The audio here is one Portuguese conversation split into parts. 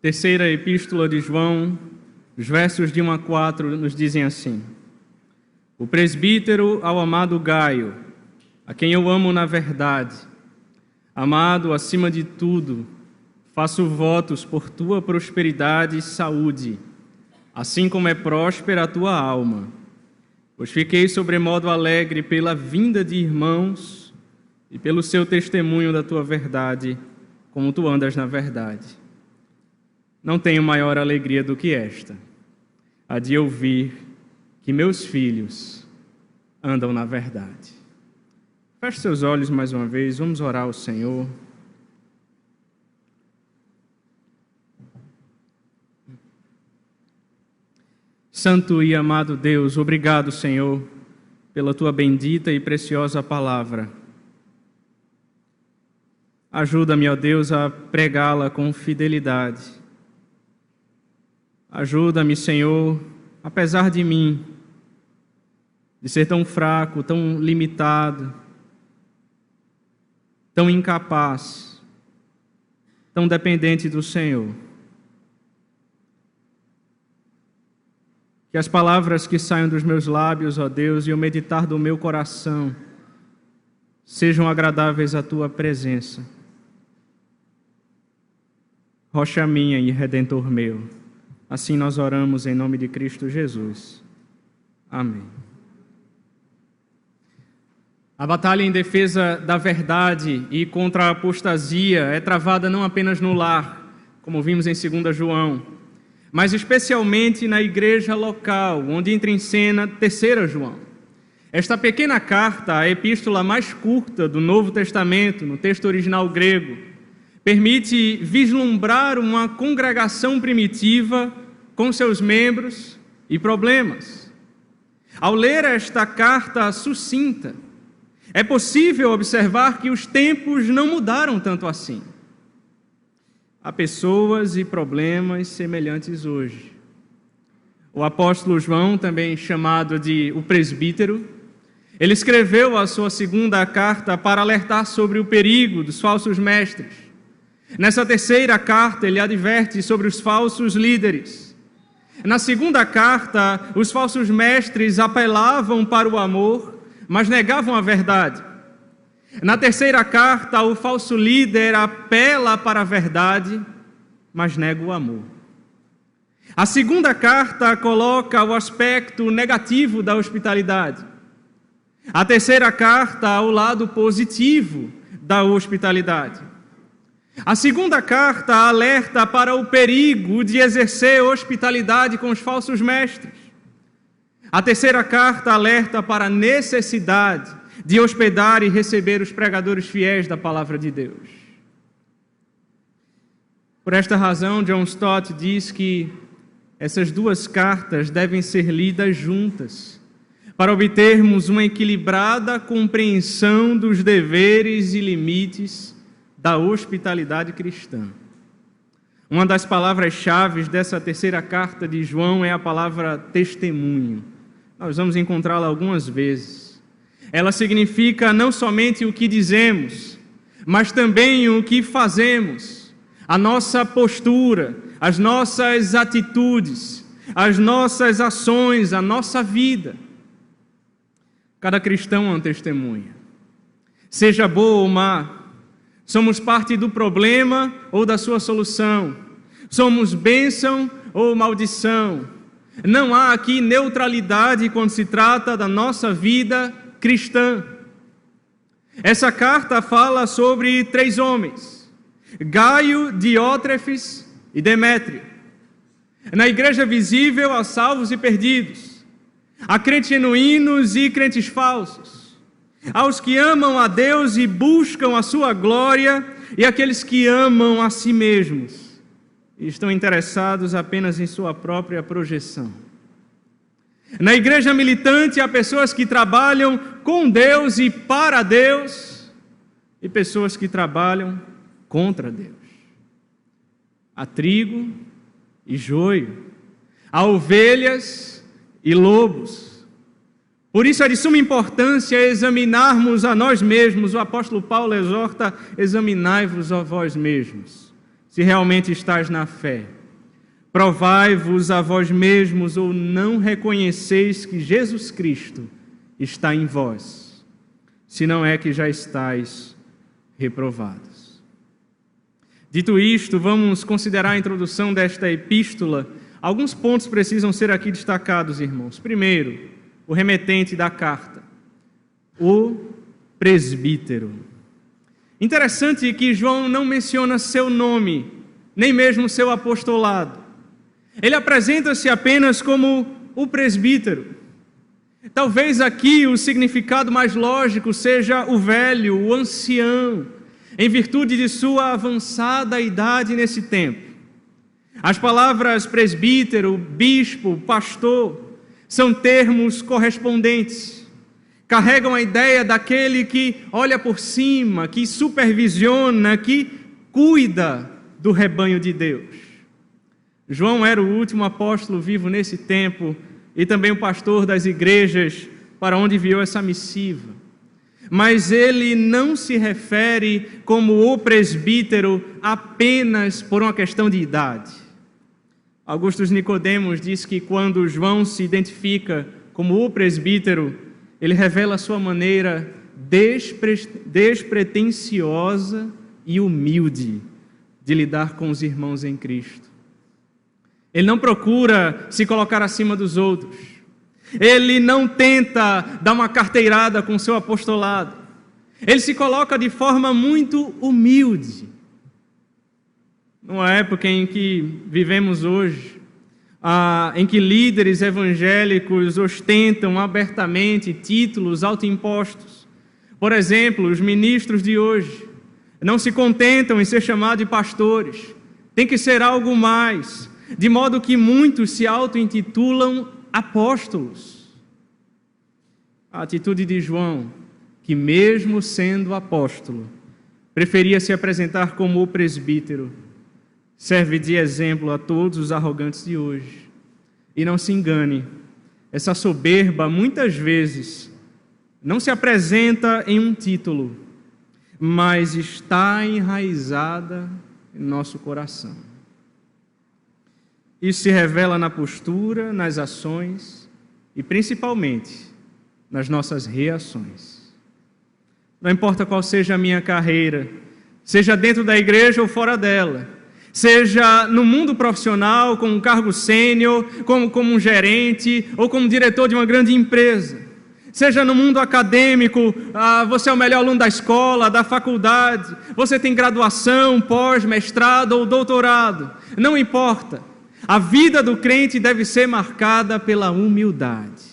Terceira epístola de João, os versos de 1 a 4 nos dizem assim: O presbítero ao amado Gaio, a quem eu amo na verdade, amado acima de tudo, faço votos por tua prosperidade e saúde, assim como é próspera a tua alma, pois fiquei sobremodo alegre pela vinda de irmãos e pelo seu testemunho da tua verdade, como tu andas na verdade. Não tenho maior alegria do que esta, a de ouvir que meus filhos andam na verdade. Feche seus olhos mais uma vez, vamos orar ao Senhor. Santo e amado Deus, obrigado, Senhor, pela tua bendita e preciosa palavra. Ajuda-me, ó Deus, a pregá-la com fidelidade. Ajuda-me, Senhor, apesar de mim, de ser tão fraco, tão limitado, tão incapaz, tão dependente do Senhor. Que as palavras que saiam dos meus lábios, ó Deus, e o meditar do meu coração sejam agradáveis à tua presença. Rocha minha e Redentor meu. Assim nós oramos em nome de Cristo Jesus. Amém. A batalha em defesa da verdade e contra a apostasia é travada não apenas no lar, como vimos em 2 João, mas especialmente na igreja local, onde entra em cena 3 João. Esta pequena carta, a epístola mais curta do Novo Testamento, no texto original grego, permite vislumbrar uma congregação primitiva com seus membros e problemas. Ao ler esta carta sucinta, é possível observar que os tempos não mudaram tanto assim. Há pessoas e problemas semelhantes hoje. O apóstolo João, também chamado de o presbítero, ele escreveu a sua segunda carta para alertar sobre o perigo dos falsos mestres. Nessa terceira carta, ele adverte sobre os falsos líderes. Na segunda carta, os falsos mestres apelavam para o amor, mas negavam a verdade. Na terceira carta, o falso líder apela para a verdade, mas nega o amor. A segunda carta coloca o aspecto negativo da hospitalidade. A terceira carta, o lado positivo da hospitalidade. A segunda carta alerta para o perigo de exercer hospitalidade com os falsos mestres. A terceira carta alerta para a necessidade de hospedar e receber os pregadores fiéis da palavra de Deus. Por esta razão, John Stott diz que essas duas cartas devem ser lidas juntas, para obtermos uma equilibrada compreensão dos deveres e limites da hospitalidade cristã. Uma das palavras-chave dessa terceira carta de João é a palavra testemunho. Nós vamos encontrá-la algumas vezes. Ela significa não somente o que dizemos, mas também o que fazemos, a nossa postura, as nossas atitudes, as nossas ações, a nossa vida. Cada cristão é uma testemunha. Seja boa ou má, somos parte do problema ou da sua solução. Somos bênção ou maldição. Não há aqui neutralidade quando se trata da nossa vida cristã. Essa carta fala sobre 3 homens: Gaio, Diótrefes e Demétrio. Na igreja visível há salvos e perdidos. Há crentes genuínos e crentes falsos. Aos que amam a Deus e buscam a sua glória, e aqueles que amam a si mesmos e estão interessados apenas em sua própria projeção. Na igreja militante há pessoas que trabalham com Deus e para Deus, e pessoas que trabalham contra Deus. Há trigo e joio, há ovelhas e lobos. Por isso é de suma importância examinarmos a nós mesmos. O apóstolo Paulo exorta: examinai-vos a vós mesmos, se realmente estás na fé. Provai-vos a vós mesmos, ou não reconheceis que Jesus Cristo está em vós, se não é que já estáis reprovados. Dito isto, vamos considerar a introdução desta epístola. Alguns pontos precisam ser aqui destacados, irmãos. Primeiro, o remetente da carta, o presbítero. Interessante que João não menciona seu nome, nem mesmo seu apostolado. Ele apresenta-se apenas como o presbítero. Talvez aqui o significado mais lógico seja o velho, o ancião, em virtude de sua avançada idade nesse tempo. As palavras presbítero, bispo, pastor, são termos correspondentes. Carregam a ideia daquele que olha por cima, que supervisiona, que cuida do rebanho de Deus. João era o último apóstolo vivo nesse tempo e também o pastor das igrejas para onde enviou essa missiva. Mas ele não se refere como o presbítero apenas por uma questão de idade. Augustus Nicodemos diz que quando João se identifica como o presbítero, ele revela a sua maneira despretensiosa e humilde de lidar com os irmãos em Cristo. Ele não procura se colocar acima dos outros. Ele não tenta dar uma carteirada com o seu apostolado. Ele se coloca de forma muito humilde. Numa época em que vivemos hoje, em que líderes evangélicos ostentam abertamente títulos autoimpostos. Por exemplo, os ministros de hoje não se contentam em ser chamados de pastores. Tem que ser algo mais, de modo que muitos se auto-intitulam apóstolos. A atitude de João, que mesmo sendo apóstolo, preferia se apresentar como o presbítero, serve de exemplo a todos os arrogantes de hoje. E não se engane, essa soberba muitas vezes não se apresenta em um título, mas está enraizada em nosso coração. Isso se revela na postura, nas ações e principalmente nas nossas reações. Não importa qual seja a minha carreira, seja dentro da igreja ou fora dela, seja no mundo profissional, como um cargo sênior, como um gerente ou como diretor de uma grande empresa, seja no mundo acadêmico, você é o melhor aluno da escola, da faculdade, você tem graduação, pós, mestrado ou doutorado, não importa. A vida do crente deve ser marcada pela humildade.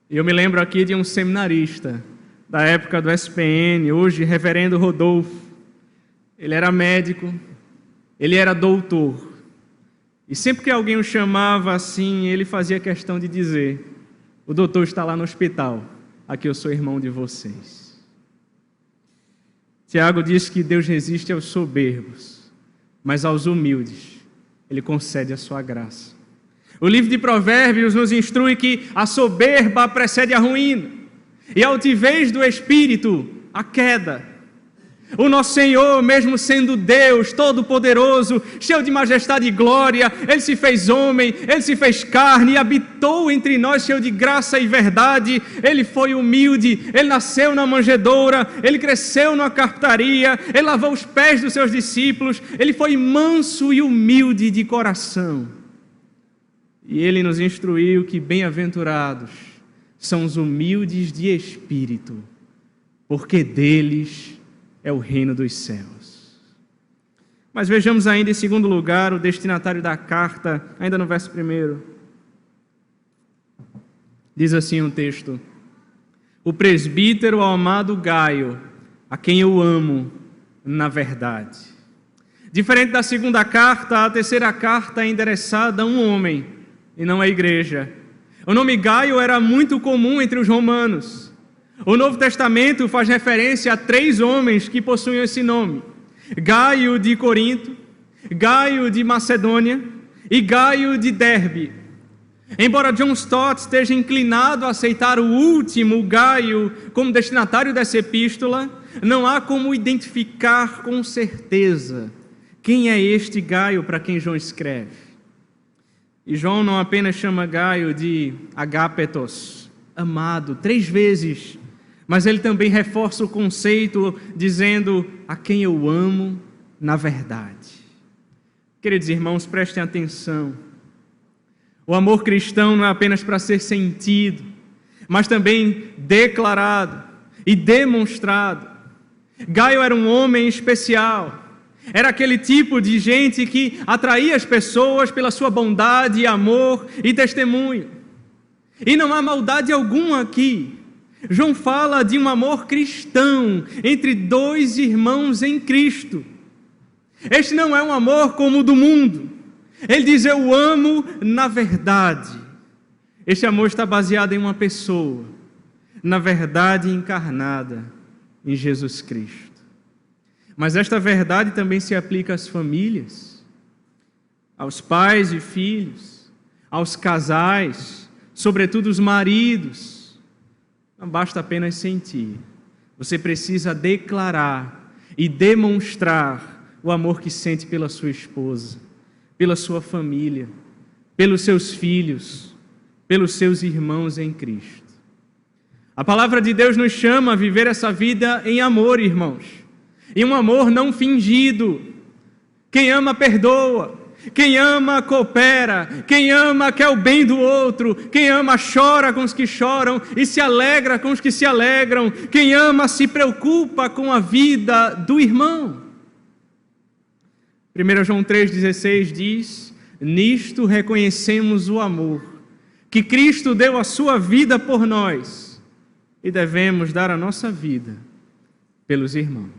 Eu me lembro aqui de um seminarista da época do SPN, hoje reverendo Rodolfo. Ele era médico, ele era doutor. E sempre que alguém o chamava assim, ele fazia questão de dizer: o doutor está lá no hospital, aqui eu sou irmão de vocês. Tiago diz que Deus resiste aos soberbos, mas aos humildes Ele concede a sua graça. O livro de Provérbios nos instrui que a soberba precede a ruína, e a altivez do espírito, a queda. O nosso Senhor, mesmo sendo Deus Todo-Poderoso, cheio de majestade e glória, Ele se fez homem, Ele se fez carne e habitou entre nós, cheio de graça e verdade. Ele foi humilde, Ele nasceu na manjedoura, Ele cresceu na carpintaria, Ele lavou os pés dos seus discípulos, Ele foi manso e humilde de coração. E Ele nos instruiu que bem-aventurados são os humildes de espírito, porque deles é o reino dos céus. Mas vejamos ainda em segundo lugar o destinatário da carta, ainda no verso 1. Diz assim o texto: o presbítero ao amado Gaio, a quem eu amo na verdade. Diferente da segunda carta, a terceira carta é endereçada a um homem e não à igreja. O nome Gaio era muito comum entre os romanos. O Novo Testamento faz referência a 3 homens que possuíam esse nome: Gaio de Corinto, Gaio de Macedônia e Gaio de Derbe. Embora John Stott esteja inclinado a aceitar o último, Gaio, como destinatário dessa epístola, não há como identificar com certeza quem é este Gaio para quem João escreve. E João não apenas chama Gaio de agapetos, amado, 3 vezes, mas ele também reforça o conceito dizendo a quem eu amo na verdade. Queridos irmãos, prestem atenção. O amor cristão não é apenas para ser sentido, mas também declarado e demonstrado. Gaio era um homem especial. Era aquele tipo de gente que atraía as pessoas pela sua bondade, amor e testemunho. E não há maldade alguma aqui. João fala de um amor cristão entre 2 irmãos em Cristo. Este não é um amor como o do mundo. Ele diz, eu amo na verdade. Este amor está baseado em uma pessoa, na verdade encarnada em Jesus Cristo. Mas esta verdade também se aplica às famílias, aos pais e filhos, aos casais, sobretudo os maridos. Não basta apenas sentir, você precisa declarar e demonstrar o amor que sente pela sua esposa, pela sua família, pelos seus filhos, pelos seus irmãos em Cristo. A palavra de Deus nos chama a viver essa vida em amor, irmãos. E um amor não fingido. Quem ama, perdoa. Quem ama, coopera. Quem ama, quer o bem do outro. Quem ama, chora com os que choram e se alegra com os que se alegram. Quem ama, se preocupa com a vida do irmão. 1 João 3,16 diz, nisto reconhecemos o amor, que Cristo deu a sua vida por nós, e devemos dar a nossa vida pelos irmãos.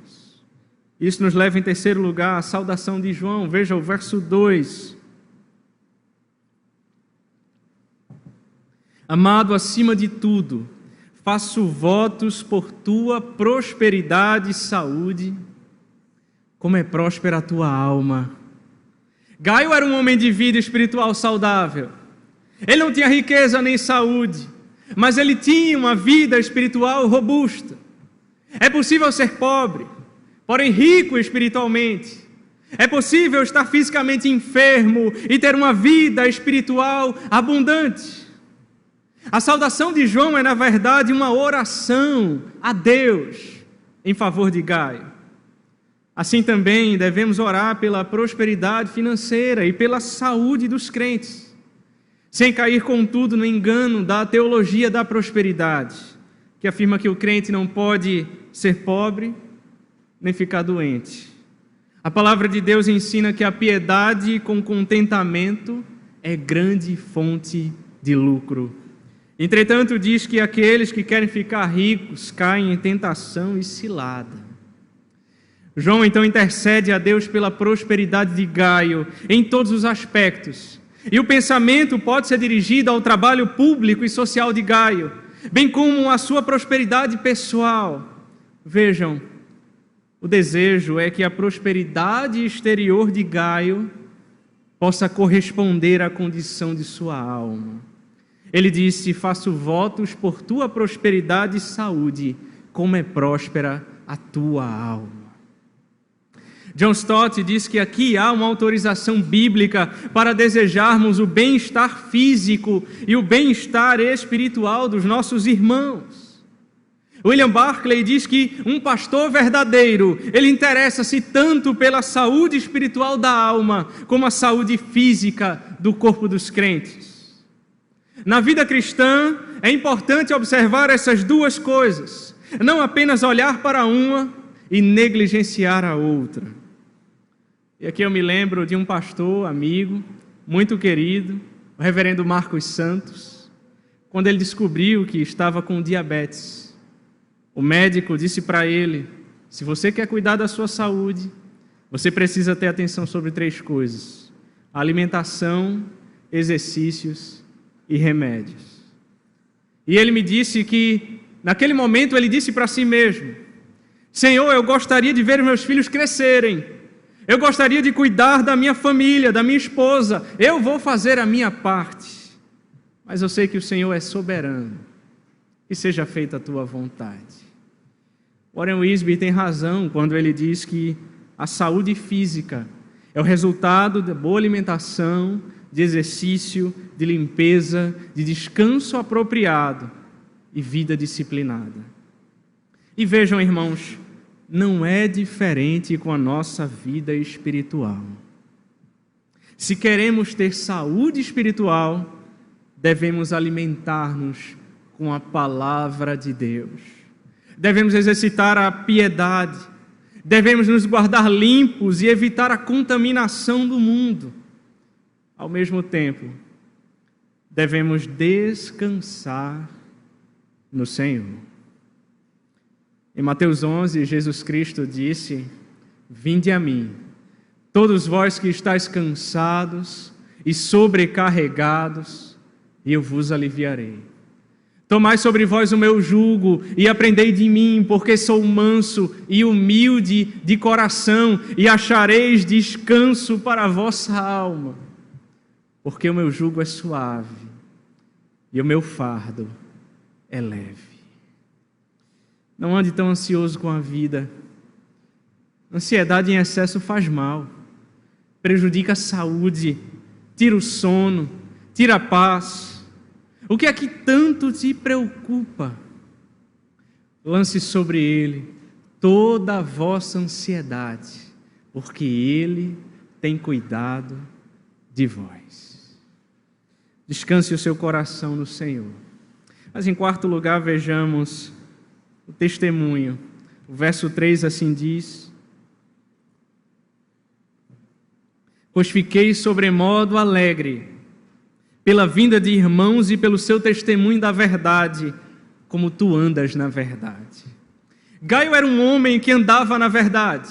Isso nos leva em terceiro lugar à saudação de João. Veja o verso 2. Amado, acima de tudo, faço votos por tua prosperidade e saúde, como é próspera a tua alma. Gaio era um homem de vida espiritual saudável. Ele não tinha riqueza nem saúde, mas ele tinha uma vida espiritual robusta. É possível ser pobre, porém rico espiritualmente. É possível estar fisicamente enfermo e ter uma vida espiritual abundante. A saudação de João é, na verdade, uma oração a Deus em favor de Gaio. Assim também devemos orar pela prosperidade financeira e pela saúde dos crentes, sem cair, contudo, no engano da teologia da prosperidade, que afirma que o crente não pode ser pobre nem ficar doente. A palavra de Deus ensina que a piedade com contentamento é grande fonte de lucro. Entretanto, diz que aqueles que querem ficar ricos caem em tentação e cilada. João então intercede a Deus pela prosperidade de Gaio em todos os aspectos. E o pensamento pode ser dirigido ao trabalho público e social de Gaio, bem como à sua prosperidade pessoal. Vejam, o desejo é que a prosperidade exterior de Gaio possa corresponder à condição de sua alma. Ele disse, faço votos por tua prosperidade e saúde, como é próspera a tua alma. John Stott diz que aqui há uma autorização bíblica para desejarmos o bem-estar físico e o bem-estar espiritual dos nossos irmãos. William Barclay diz que um pastor verdadeiro, ele interessa-se tanto pela saúde espiritual da alma, como a saúde física do corpo dos crentes. Na vida cristã, é importante observar essas duas coisas, não apenas olhar para uma e negligenciar a outra. E aqui eu me lembro de um pastor, amigo, muito querido, o reverendo Marcos Santos, quando ele descobriu que estava com diabetes. O médico disse para ele, se você quer cuidar da sua saúde, você precisa ter atenção sobre 3 coisas: alimentação, exercícios e remédios. E ele me disse que, naquele momento, ele disse para si mesmo, Senhor, eu gostaria de ver os meus filhos crescerem, eu gostaria de cuidar da minha família, da minha esposa, eu vou fazer a minha parte, mas eu sei que o Senhor é soberano, que seja feita a tua vontade. Warren Wiersbe tem razão quando ele diz que a saúde física é o resultado da boa alimentação, de exercício, de limpeza, de descanso apropriado e vida disciplinada. E vejam, irmãos, não é diferente com a nossa vida espiritual. Se queremos ter saúde espiritual, devemos alimentar-nos com a palavra de Deus. Devemos exercitar a piedade. Devemos nos guardar limpos e evitar a contaminação do mundo. Ao mesmo tempo, devemos descansar no Senhor. Em Mateus 11, Jesus Cristo disse: "Vinde a mim, todos vós que estáis cansados e sobrecarregados, e eu vos aliviarei. Tomai sobre vós o meu jugo e aprendei de mim, porque sou manso e humilde de coração, e achareis descanso para a vossa alma. Porque o meu jugo é suave e o meu fardo é leve." Não ande tão ansioso com a vida. Ansiedade em excesso faz mal, prejudica a saúde, tira o sono, tira a paz. O que é que tanto te preocupa? Lance sobre Ele toda a vossa ansiedade, porque Ele tem cuidado de vós. Descanse o seu coração no Senhor. Mas em quarto lugar, vejamos o testemunho. O verso 3 assim diz: "Pois fiquei sobremodo alegre pela vinda de irmãos e pelo seu testemunho da verdade, como tu andas na verdade." Gaio era um homem que andava na verdade.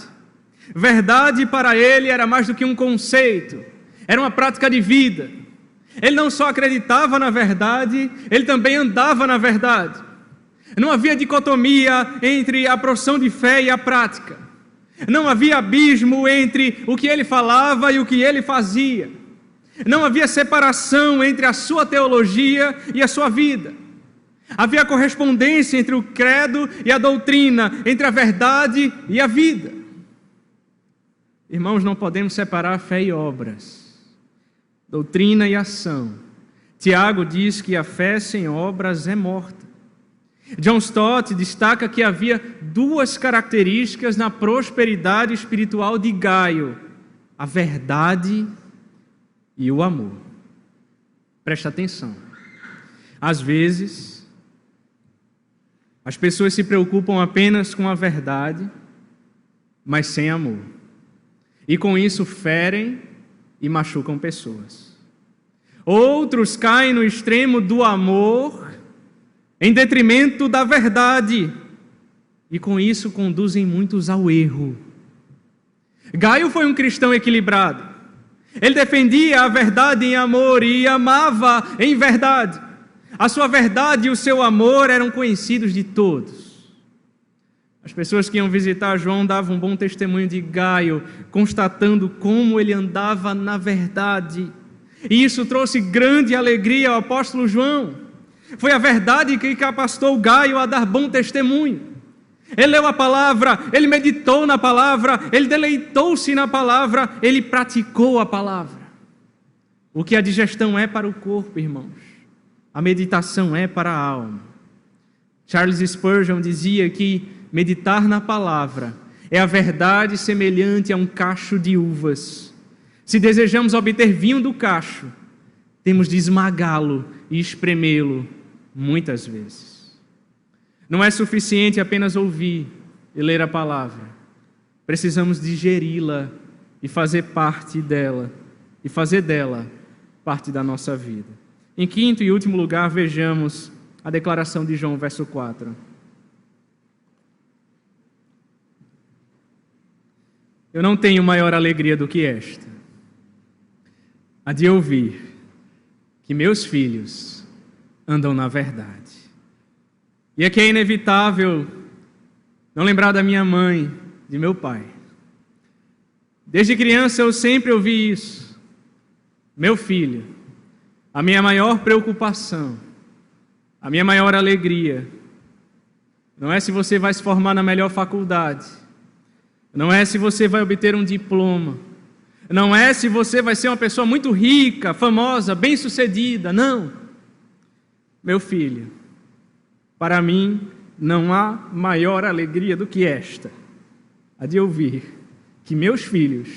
Verdade para ele era mais do que um conceito, era uma prática de vida. Ele não só acreditava na verdade, ele também andava na verdade. Não havia dicotomia entre a profissão de fé e a prática. Não havia abismo entre o que ele falava e o que ele fazia. Não havia separação entre a sua teologia e a sua vida. Havia correspondência entre o credo e a doutrina, entre a verdade e a vida. Irmãos, não podemos separar fé e obras, doutrina e ação. Tiago diz que a fé sem obras é morta. John Stott destaca que havia duas características na prosperidade espiritual de Gaio: a verdade e o amor. Presta atenção. Às vezes, as pessoas se preocupam apenas com a verdade, mas sem amor. E com isso ferem e machucam pessoas. Outros caem no extremo do amor em detrimento da verdade, e com isso conduzem muitos ao erro. Gaio foi um cristão equilibrado. Ele defendia a verdade em amor e amava em verdade. A sua verdade e o seu amor eram conhecidos de todos. As pessoas que iam visitar João davam um bom testemunho de Gaio, constatando como ele andava na verdade. E isso trouxe grande alegria ao apóstolo João. Foi a verdade que capacitou Gaio a dar bom testemunho. Ele leu a palavra, ele meditou na palavra, ele deleitou-se na palavra, ele praticou a palavra. O que a digestão é para o corpo, irmãos, a meditação é para a alma. Charles Spurgeon dizia que meditar na palavra é a verdade semelhante a um cacho de uvas. Se desejamos obter vinho do cacho, temos de esmagá-lo e espremê-lo muitas vezes. Não é suficiente apenas ouvir e ler a palavra. Precisamos digeri-la e fazer parte dela, e fazer dela parte da nossa vida. Em quinto e último lugar, vejamos a declaração de João, verso 4. Eu não tenho maior alegria do que esta, a de ouvir que meus filhos andam na verdade. E aqui é inevitável não lembrar da minha mãe, de meu pai. Desde criança eu sempre ouvi isso. Meu filho, a minha maior preocupação, a minha maior alegria não é se você vai se formar na melhor faculdade, não é se você vai obter um diploma, não é se você vai ser uma pessoa muito rica, famosa, bem-sucedida, não. Meu filho, para mim não há maior alegria do que esta, a de ouvir que meus filhos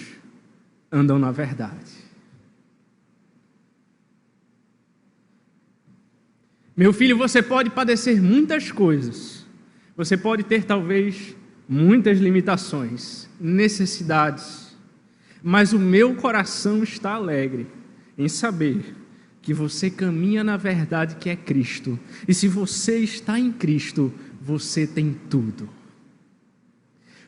andam na verdade. Meu filho, você pode padecer muitas coisas, você pode ter talvez muitas limitações, necessidades, mas o meu coração está alegre em saber que você caminha na verdade que é Cristo, e se você está em Cristo, você tem tudo.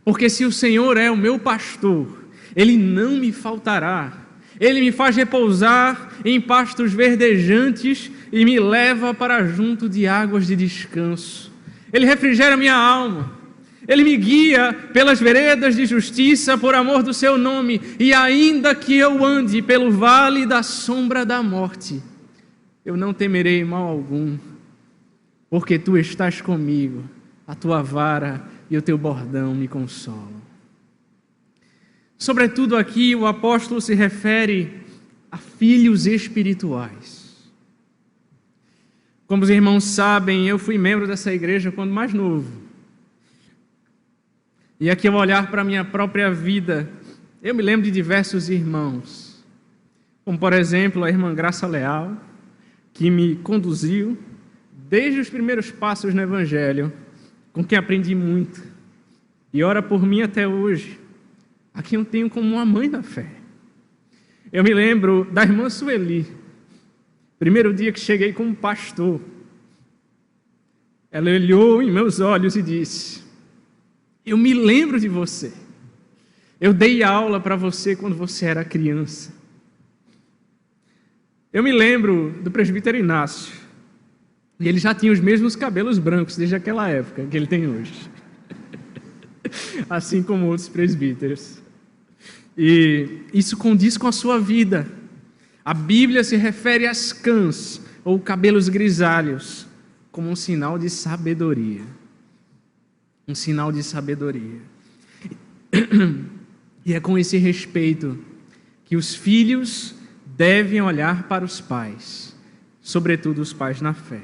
Porque se o Senhor é o meu pastor, Ele não me faltará. Ele me faz repousar em pastos verdejantes e me leva para junto de águas de descanso. Ele refrigera minha alma. Ele me guia pelas veredas de justiça por amor do seu nome. E ainda que eu ande pelo vale da sombra da morte, eu não temerei mal algum, porque tu estás comigo, a tua vara e o teu bordão me consolam. Sobretudo aqui o apóstolo se refere a filhos espirituais. Como os irmãos sabem, eu fui membro dessa igreja quando mais novo. E aqui ao olhar para a minha própria vida, eu me lembro de diversos irmãos, como por exemplo a irmã Graça Leal, que me conduziu desde os primeiros passos no Evangelho, com quem aprendi muito, e ora por mim até hoje, a quem eu tenho como uma mãe na fé. Eu me lembro da irmã Sueli, primeiro dia que cheguei como pastor, ela olhou em meus olhos e disse: eu me lembro de você, eu dei aula para você quando você era criança. Eu me lembro do presbítero Inácio, e ele já tinha os mesmos cabelos brancos desde aquela época que ele tem hoje, assim como outros presbíteros. E isso condiz com a sua vida. A Bíblia se refere às cãs ou cabelos grisalhos como um sinal de sabedoria. Um sinal de sabedoria. E é com esse respeito que os filhos devem olhar para os pais, sobretudo os pais na fé.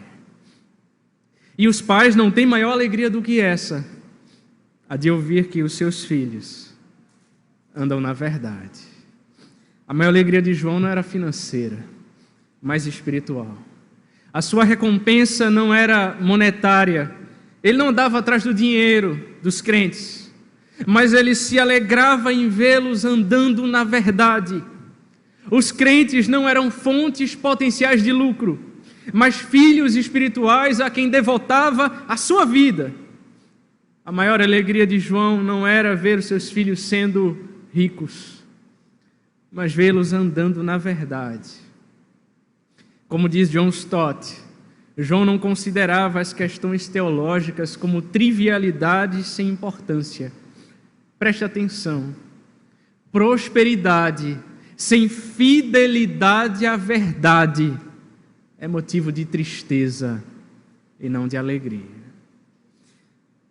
E os pais não têm maior alegria do que essa, a de ouvir que os seus filhos andam na verdade. A maior alegria de João não era financeira, mas espiritual. A sua recompensa não era monetária. Ele não andava atrás do dinheiro dos crentes, mas ele se alegrava em vê-los andando na verdade. Os crentes não eram fontes potenciais de lucro, mas filhos espirituais a quem devotava a sua vida. A maior alegria de João não era ver os seus filhos sendo ricos, mas vê-los andando na verdade. Como diz John Stott, João não considerava as questões teológicas como trivialidades sem importância. Preste atenção. Prosperidade sem fidelidade à verdade é motivo de tristeza e não de alegria.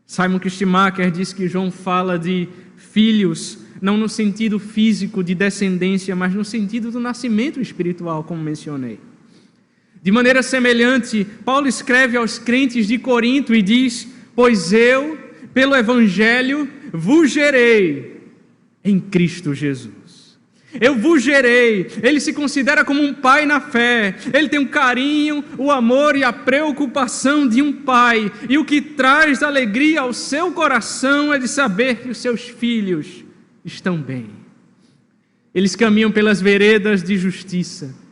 Simon Kistemaker diz que João fala de filhos não no sentido físico de descendência, mas no sentido do nascimento espiritual, como mencionei. De maneira semelhante, Paulo escreve aos crentes de Corinto e diz: pois eu, pelo Evangelho, vos gerei em Cristo Jesus. Eu vos gerei. Ele se considera como um pai na fé. Ele tem o carinho, o amor e a preocupação de um pai. E o que traz alegria ao seu coração é de saber que os seus filhos estão bem. Eles caminham pelas veredas de justiça.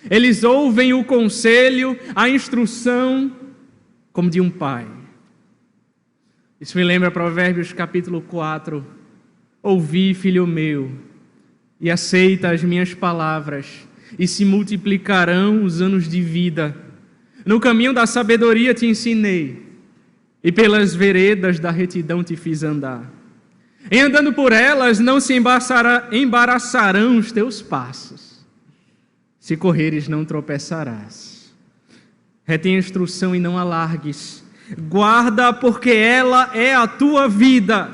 Eles ouvem o conselho, a instrução, como de um pai. Isso me lembra Provérbios capítulo 4. Ouvi, filho meu, e aceita as minhas palavras, e se multiplicarão os anos de vida. No caminho da sabedoria te ensinei, e pelas veredas da retidão te fiz andar. Em andando por elas não se embaraçarão os teus passos. Se correres não tropeçarás. Retém a instrução e não alargues. Guarda, porque ela é a tua vida.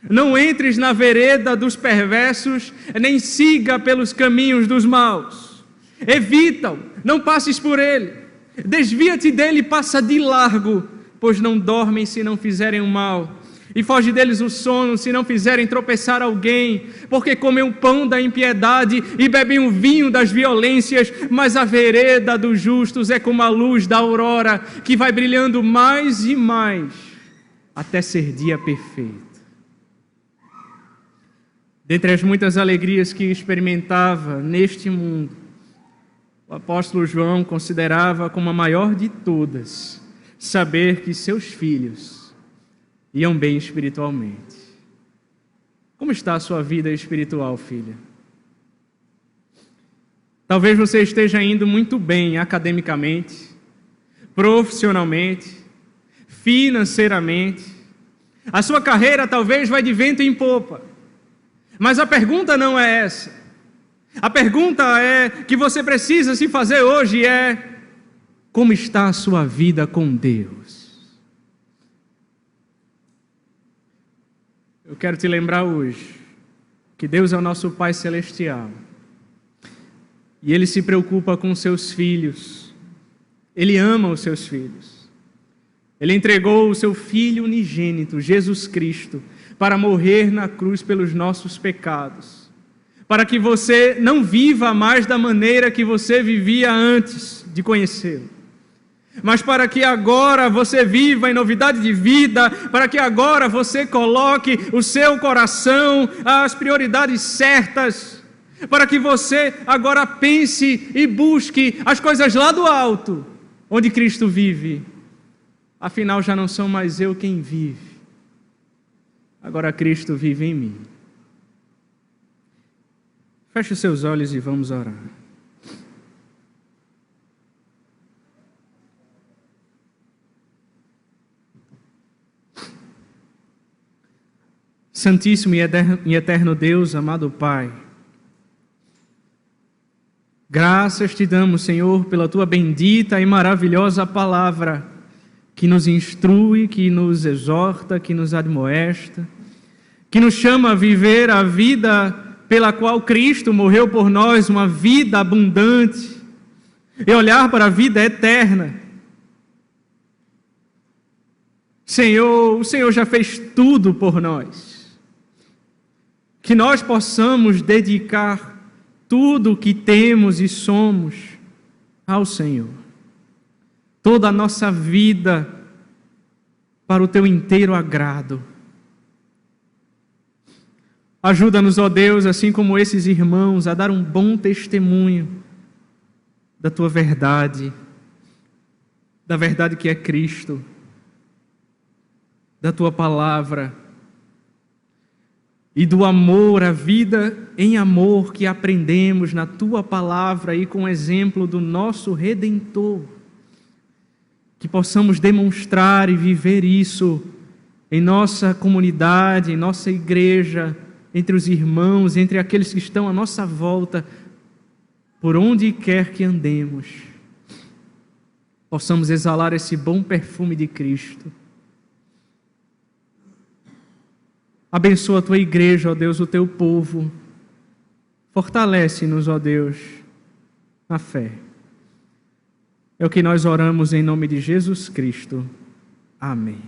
Não entres na vereda dos perversos, nem siga pelos caminhos dos maus. Evita-o, não passes por ele. Desvia-te dele e passa de largo, pois não dormem se não fizerem o mal. E foge deles o sono, se não fizerem tropeçar alguém, porque comem o pão da impiedade e bebem o vinho das violências, mas a vereda dos justos é como a luz da aurora, que vai brilhando mais e mais, até ser dia perfeito. Dentre as muitas alegrias que experimentava neste mundo, o apóstolo João considerava como a maior de todas, saber que seus filhos iam bem espiritualmente. Como está a sua vida espiritual, filha? Talvez você esteja indo muito bem academicamente, profissionalmente, financeiramente. A sua carreira talvez vai de vento em popa. Mas a pergunta não é essa. A pergunta que você precisa se fazer hoje é: como está a sua vida com Deus? Eu quero te lembrar hoje que Deus é o nosso Pai Celestial e Ele se preocupa com seus filhos. Ele ama os seus filhos. Ele entregou o seu Filho unigênito, Jesus Cristo, para morrer na cruz pelos nossos pecados, para que você não viva mais da maneira que você vivia antes de conhecê-lo, mas para que agora você viva em novidade de vida, para que agora você coloque o seu coração às prioridades certas, para que você agora pense e busque as coisas lá do alto, onde Cristo vive. Afinal, já não sou mais eu quem vive, agora Cristo vive em mim. Feche os seus olhos e vamos orar. Santíssimo e eterno Deus, amado Pai, graças te damos, Senhor, pela tua bendita e maravilhosa palavra, que nos instrui, que nos exorta, que nos admoesta, que nos chama a viver a vida pela qual Cristo morreu por nós, uma vida abundante, e olhar para a vida eterna. Senhor, o Senhor já fez tudo por nós. Que nós possamos dedicar tudo o que temos e somos ao Senhor. Toda a nossa vida para o teu inteiro agrado. Ajuda-nos, ó Deus, assim como esses irmãos, a dar um bom testemunho da tua verdade, da verdade que é Cristo, da tua palavra, e do amor, a vida em amor que aprendemos na tua palavra e com o exemplo do nosso Redentor. Que possamos demonstrar e viver isso em nossa comunidade, em nossa igreja, entre os irmãos, entre aqueles que estão à nossa volta, por onde quer que andemos. Possamos exalar esse bom perfume de Cristo. Abençoa a tua igreja, ó Deus, o teu povo. Fortalece-nos, ó Deus, na fé. É o que nós oramos em nome de Jesus Cristo. Amém.